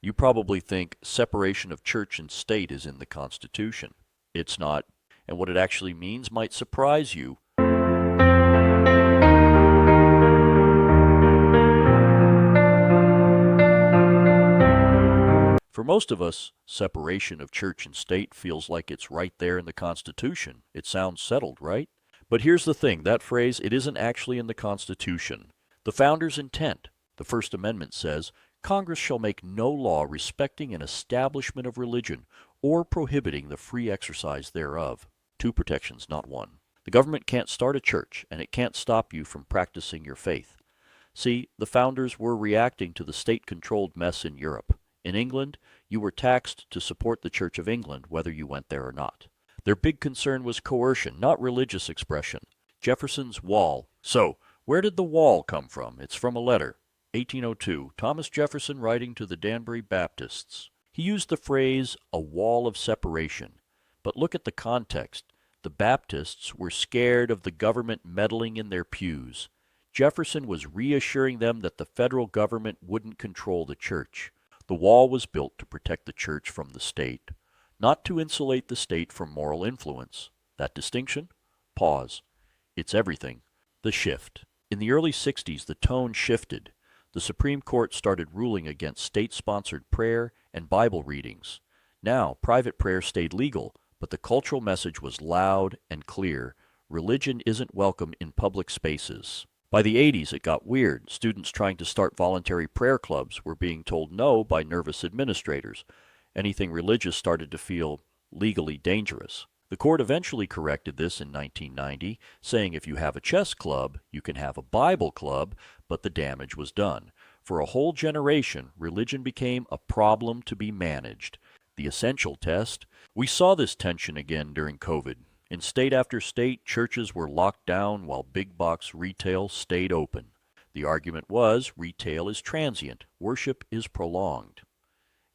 You probably think separation of church and state is in the Constitution. It's not, and what it actually means might surprise you. For most of us, separation of church and state feels like it's right there in the Constitution. It sounds settled, right? But here's the thing, that phrase, it isn't actually in the Constitution. The founders' intent, the First Amendment says, Congress shall make no law respecting an establishment of religion or prohibiting the free exercise thereof. Two protections, not one. The government can't start a church, and it can't stop you from practicing your faith. See, the founders were reacting to the state-controlled mess in Europe. In England, you were taxed to support the Church of England, whether you went there or not. Their big concern was coercion, not religious expression. Jefferson's wall. So, where did the wall come from? It's from a letter. 1802, Thomas Jefferson writing to the Danbury Baptists. He used the phrase, a wall of separation. But look at the context. The Baptists were scared of the government meddling in their pews. Jefferson was reassuring them that the federal government wouldn't control the church. The wall was built to protect the church from the state, not to insulate the state from moral influence. That distinction? Pause. It's everything. The shift. In the early 60s, the tone shifted. The Supreme Court started ruling against state-sponsored prayer and Bible readings. Now, private prayer stayed legal, but the cultural message was loud and clear. Religion isn't welcome in public spaces. By the 80s, it got weird. Students trying to start voluntary prayer clubs were being told no by nervous administrators. Anything religious started to feel legally dangerous. The court eventually corrected this in 1990, saying if you have a chess club, you can have a Bible club, but the damage was done. For a whole generation, religion became a problem to be managed. The essential test. We saw this tension again during COVID. In state after state, churches were locked down while big box retail stayed open. The argument was retail is transient, worship is prolonged.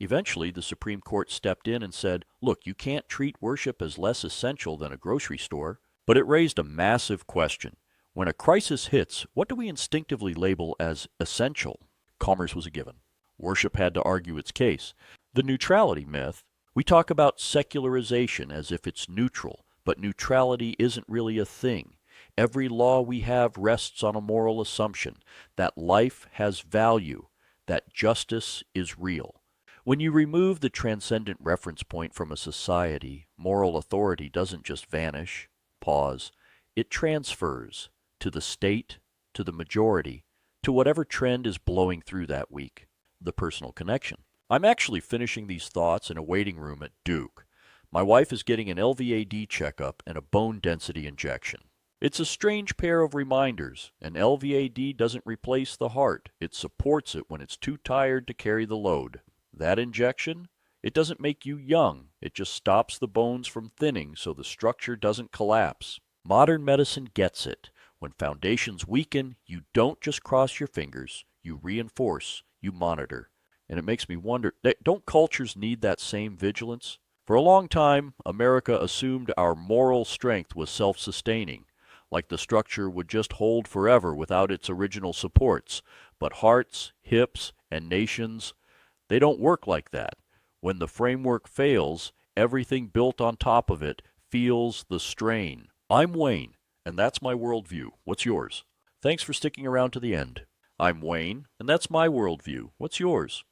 Eventually, the Supreme Court stepped in and said, look, you can't treat worship as less essential than a grocery store. But it raised a massive question. When a crisis hits, what do we instinctively label as essential? Commerce was a given. Worship had to argue its case. The neutrality myth, we talk about secularization as if it's neutral. But neutrality isn't really a thing. Every law we have rests on a moral assumption that life has value, that justice is real. When you remove the transcendent reference point from a society, moral authority doesn't just vanish, pause, it transfers to the state, to the majority, to whatever trend is blowing through that week, the personal connection. I'm actually finishing these thoughts in a waiting room at Duke. My wife is getting an LVAD checkup and a bone density injection. It's a strange pair of reminders. An LVAD doesn't replace the heart. It supports it when it's too tired to carry the load. That injection, it doesn't make you young. It just stops the bones from thinning so the structure doesn't collapse. Modern medicine gets it. When foundations weaken, you don't just cross your fingers. You reinforce, you monitor. And it makes me wonder, don't cultures need that same vigilance? For a long time, America assumed our moral strength was self-sustaining, like the structure would just hold forever without its original supports. But hearts, hips, and nations, they don't work like that. When the framework fails, everything built on top of it feels the strain. I'm Wayne, and that's my worldview. What's yours? Thanks for sticking around to the end. I'm Wayne, and that's my worldview. What's yours?